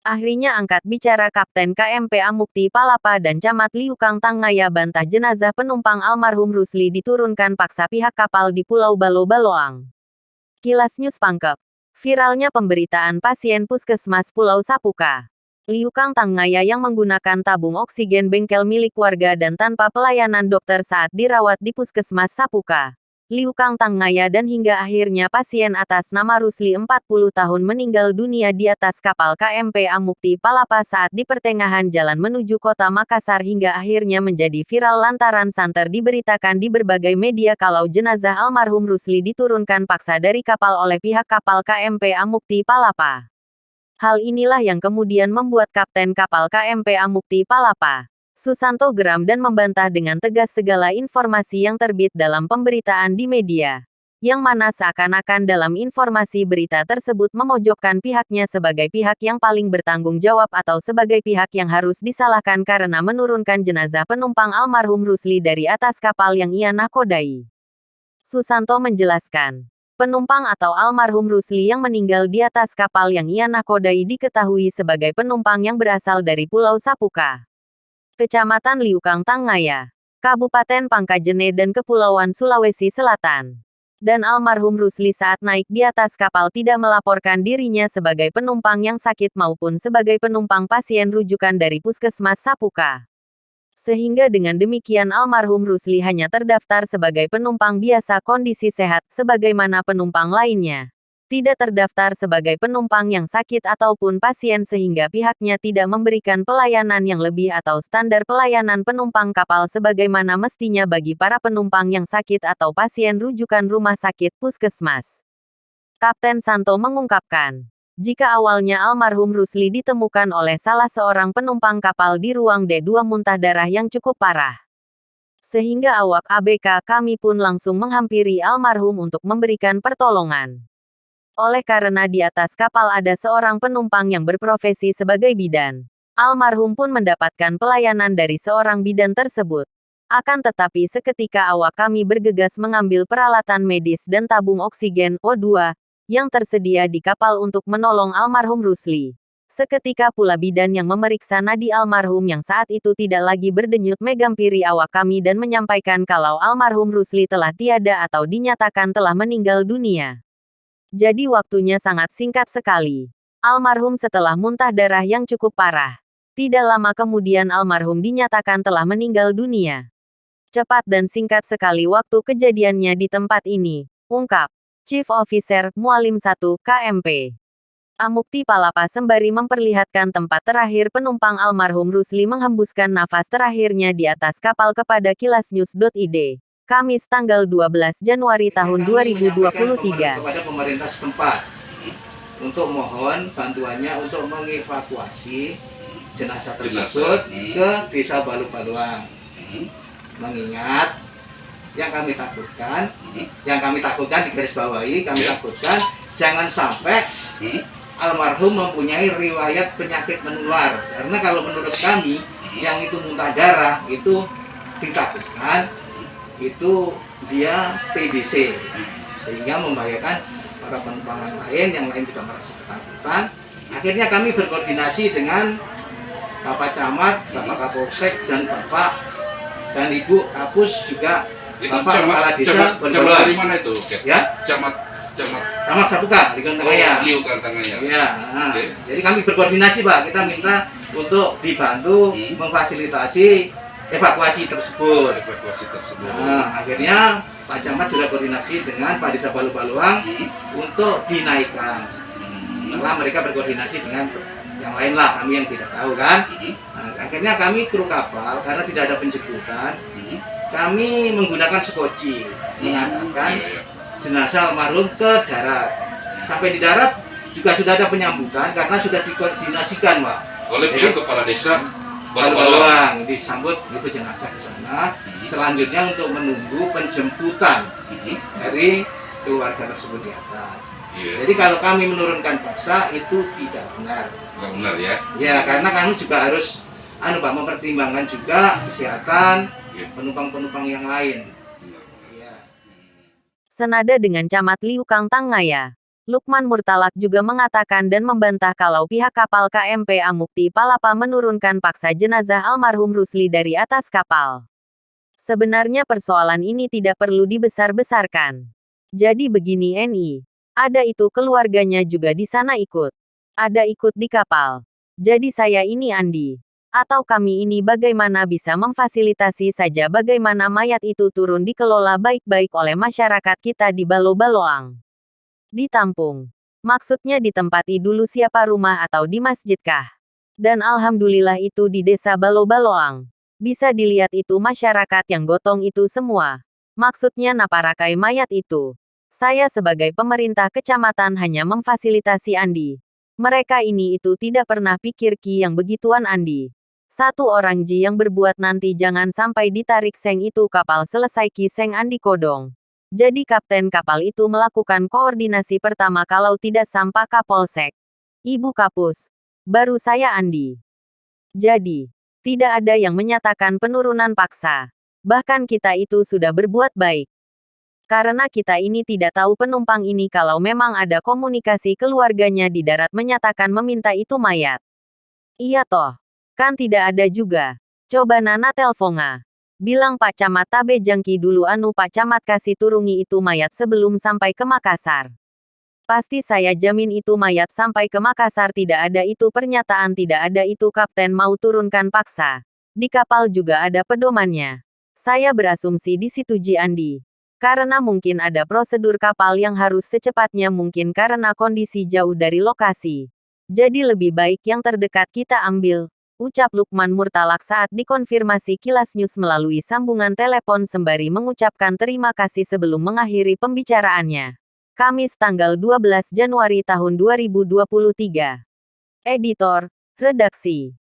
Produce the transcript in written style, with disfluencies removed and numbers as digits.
Akhirnya angkat bicara Kapten KMP Amukti Palapa dan Camat Liu Kang Tangaya bantah jenazah penumpang almarhum Rusli diturunkan paksa pihak kapal di Pulau Balo-Baloang. Kilas News Pangkep. Viralnya pemberitaan pasien puskesmas Pulau Sapuka. Liu Kang Tangaya yang menggunakan tabung oksigen bengkel milik warga dan tanpa pelayanan dokter saat dirawat di puskesmas Sapuka. Liu Kang Tangaya dan hingga akhirnya pasien atas nama Rusli 40 tahun meninggal dunia di atas kapal KMP Amukti Palapa saat di pertengahan jalan menuju kota Makassar hingga akhirnya menjadi viral lantaran santer diberitakan di berbagai media kalau jenazah almarhum Rusli diturunkan paksa dari kapal oleh pihak kapal KMP Amukti Palapa. Hal inilah yang kemudian membuat Kapten kapal KMP Amukti Palapa, Susanto geram dan membantah dengan tegas segala informasi yang terbit dalam pemberitaan di media. Yang mana seakan-akan dalam informasi berita tersebut memojokkan pihaknya sebagai pihak yang paling bertanggung jawab atau sebagai pihak yang harus disalahkan karena menurunkan jenazah penumpang almarhum Rusli dari atas kapal yang ia nakodai. Susanto menjelaskan, penumpang atau almarhum Rusli yang meninggal di atas kapal yang ia nakodai diketahui sebagai penumpang yang berasal dari Pulau Sapuka, Kecamatan Liu Kang Tangaya, Kabupaten Pangkajene dan Kepulauan Sulawesi Selatan. Dan almarhum Rusli saat naik di atas kapal tidak melaporkan dirinya sebagai penumpang yang sakit maupun sebagai penumpang pasien rujukan dari Puskesmas Sapuka. Sehingga dengan demikian almarhum Rusli hanya terdaftar sebagai penumpang biasa kondisi sehat, sebagaimana penumpang lainnya. Tidak terdaftar sebagai penumpang yang sakit ataupun pasien sehingga pihaknya tidak memberikan pelayanan yang lebih atau standar pelayanan penumpang kapal sebagaimana mestinya bagi para penumpang yang sakit atau pasien rujukan rumah sakit puskesmas. Kapten Santo mengungkapkan, jika awalnya almarhum Rusli ditemukan oleh salah seorang penumpang kapal di ruang D2 muntah darah yang cukup parah. Sehingga awak ABK kami pun langsung menghampiri almarhum untuk memberikan pertolongan. Oleh karena di atas kapal ada seorang penumpang yang berprofesi sebagai bidan. Almarhum pun mendapatkan pelayanan dari seorang bidan tersebut. Akan tetapi seketika awak kami bergegas mengambil peralatan medis dan tabung oksigen O2 yang tersedia di kapal untuk menolong almarhum Rusli. Seketika pula bidan yang memeriksa nadi almarhum yang saat itu tidak lagi berdenyut menghampiri awak kami dan menyampaikan kalau almarhum Rusli telah tiada atau dinyatakan telah meninggal dunia. Jadi waktunya sangat singkat sekali. Almarhum setelah muntah darah yang cukup parah. Tidak lama kemudian almarhum dinyatakan telah meninggal dunia. Cepat dan singkat sekali waktu kejadiannya di tempat ini, ungkap Chief Officer Mualim 1 KMP Amukti Palapa sembari memperlihatkan tempat terakhir penumpang almarhum Rusli menghembuskan nafas terakhirnya di atas kapal kepada kilasnews.id. Kamis tanggal 12 Januari tahun 2023. Kepada pemerintah setempat untuk mohon bantuannya untuk mengevakuasi jenazah tersebut ke desa Balu-Baluang. Mengingat yang kami takutkan di garis bawahi, kami takutkan jangan sampai almarhum mempunyai riwayat penyakit menular. Karena kalau menurut kami yang itu muntah darah itu ditakutkan itu dia TBC sehingga membahayakan para penumpang lain, yang lain juga merasa ketakutan. Akhirnya kami berkoordinasi dengan Bapak Camat, Bapak Kapolsek dan Bapak dan Ibu Kapus juga itu Bapak Kepala Desa. Camat dari mana itu? Ya? Camat Sapuka di Tangaya. Liu Kang Tangaya. Ya. Nah, jadi kami berkoordinasi Pak, kita minta untuk dibantu memfasilitasi evakuasi tersebut. Nah, akhirnya Pak Camat sudah koordinasi dengan Pak Desa Balu-Baluang untuk dinaikkan. Setelah mereka berkoordinasi dengan yang lain lah, kami yang tidak tahu kan. Nah, akhirnya kami kru kapal karena tidak ada penjemputan, kami menggunakan skoci mengantarkan jenazah almarhum ke darat. Sampai di darat juga sudah ada penyambutan karena sudah dikoordinasikan Pak. Oleh pihak kepala desa Balu-Baluang disambut itu jenazah ke sana. Selanjutnya untuk menunggu penjemputan dari keluarga tersebut di atas. Jadi kalau kami menurunkan paksa itu tidak benar. Tidak benar ya? Ya, karena kami juga harus Pak, mempertimbangkan juga kesehatan penumpang-penumpang yang lain. Senada dengan Camat Liu Kang Tangaya, Lukman Murtalak juga mengatakan dan membantah kalau pihak kapal KMP Amukti Palapa menurunkan paksa jenazah almarhum Rusli dari atas kapal. Sebenarnya persoalan ini tidak perlu dibesar-besarkan. Jadi begini NI. Ada itu keluarganya juga di sana ikut. Ada ikut di kapal. Jadi saya ini Andi. Atau kami ini bagaimana bisa memfasilitasi saja bagaimana mayat itu turun dikelola baik-baik oleh masyarakat kita di Balo-Baloang. Ditampung. Maksudnya ditempati dulu siapa rumah atau di masjidkah? Dan alhamdulillah itu di desa Balo-Baloang. Bisa dilihat itu masyarakat yang gotong itu semua. Maksudnya naparakai mayat itu. Saya sebagai pemerintah kecamatan hanya memfasilitasi Andi. Mereka ini itu tidak pernah pikir ki yang begituan Andi. Satu orang ji yang berbuat nanti jangan sampai ditarik seng itu kapal selesai ki seng Andi Kodong. Jadi kapten kapal itu melakukan koordinasi pertama kalau tidak sampah Kapolsek. Ibu Kapus. Baru saya Andi. Jadi, tidak ada yang menyatakan penurunan paksa. Bahkan kita itu sudah berbuat baik. Karena kita ini tidak tahu penumpang ini kalau memang ada komunikasi keluarganya di darat menyatakan meminta itu mayat. Iya toh. Kan tidak ada juga. Coba Nana telfonga. Bilang Pak Camat tabe jangki dulu anu Pak Camat kasih turungi itu mayat sebelum sampai ke Makassar. Pasti saya jamin itu mayat sampai ke Makassar tidak ada itu pernyataan tidak ada itu kapten mau turunkan paksa. Di kapal juga ada pedomannya. Saya berasumsi di situ Ji Andi. Karena mungkin ada prosedur kapal yang harus secepatnya mungkin karena kondisi jauh dari lokasi. Jadi lebih baik yang terdekat kita ambil. Ucap Lukman Murtalak saat dikonfirmasi Kilas News melalui sambungan telepon sembari mengucapkan terima kasih sebelum mengakhiri pembicaraannya. Kamis tanggal 12 Januari tahun 2023. Editor, Redaksi.